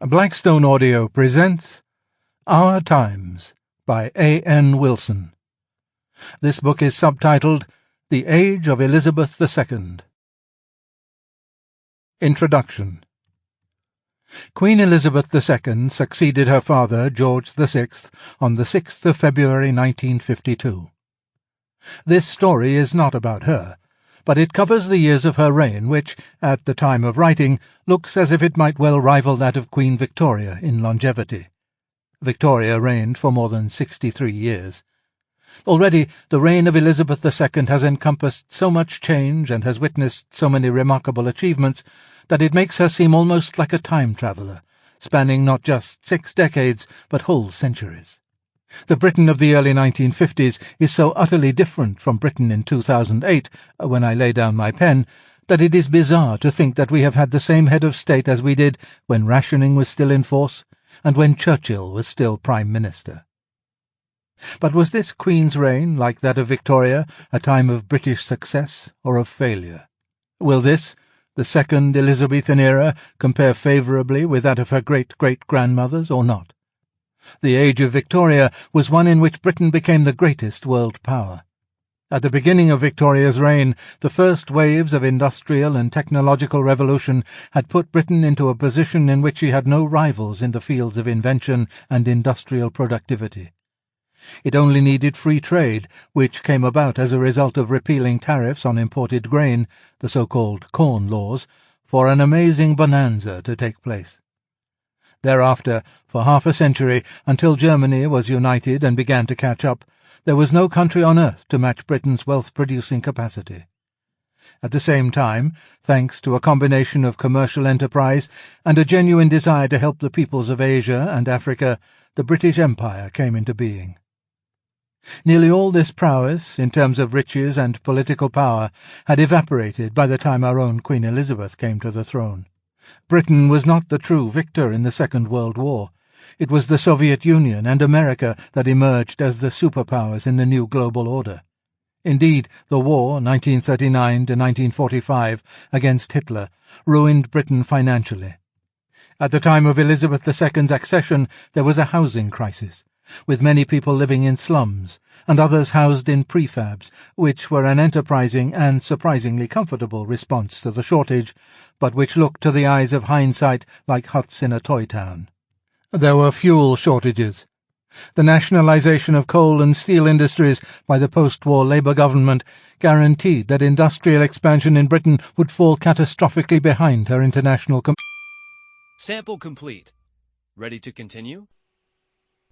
Blackstone Audio presents Our Times by A.N. Wilson. This book is subtitled The Age of Elizabeth II. Introduction. Queen Elizabeth II succeeded her father, George VI, on the 6th of February 1952. This story is not about her, but it covers the years of her reign which, at the time of writing, looks as if it might well rival that of Queen Victoria in longevity. Victoria reigned for more than 63 years. Already the reign of Elizabeth II has encompassed so much change and has witnessed so many remarkable achievements that it makes her seem almost like a time-traveller, spanning not just 6 decades but whole centuries. The Britain of the early 1950s is so utterly different from Britain in 2008, when I lay down my pen, that it is bizarre to think that we have had the same head of state as we did when rationing was still in force and when Churchill was still Prime Minister. But was this Queen's reign, like that of Victoria, a time of British success or of failure? Will this, the second Elizabethan era, compare favourably with that of her great-great-grandmothers or not? The age of Victoria was one in which Britain became the greatest world power. At the beginning of Victoria's reign, the first waves of industrial and technological revolution had put Britain into a position in which she had no rivals in the fields of invention and industrial productivity. It only needed free trade, which came about as a result of repealing tariffs on imported grain, the so-called Corn Laws, for an amazing bonanza to take place. Thereafter, for half a century, until Germany was united and began to catch up, there was no country on earth to match Britain's wealth-producing capacity. At the same time, thanks to a combination of commercial enterprise and a genuine desire to help the peoples of Asia and Africa, the British Empire came into being. Nearly all this prowess, in terms of riches and political power, had evaporated by the time our own Queen Elizabeth came to the throne. Britain was not the true victor in the Second World War. It was the Soviet Union and America that emerged as the superpowers in the new global order. Indeed, the war, 1939 to 1945, against Hitler, ruined Britain financially. At the time of Elizabeth II's accession, there was a housing crisis, with many people living in slums, and others housed in prefabs, which were an enterprising and surprisingly comfortable response to the shortage, but which looked to the eyes of hindsight like huts in a toy town. There were fuel shortages. The nationalisation of coal and steel industries by the post-war Labour government guaranteed that industrial expansion in Britain would fall catastrophically behind her international Sample complete. Ready to continue?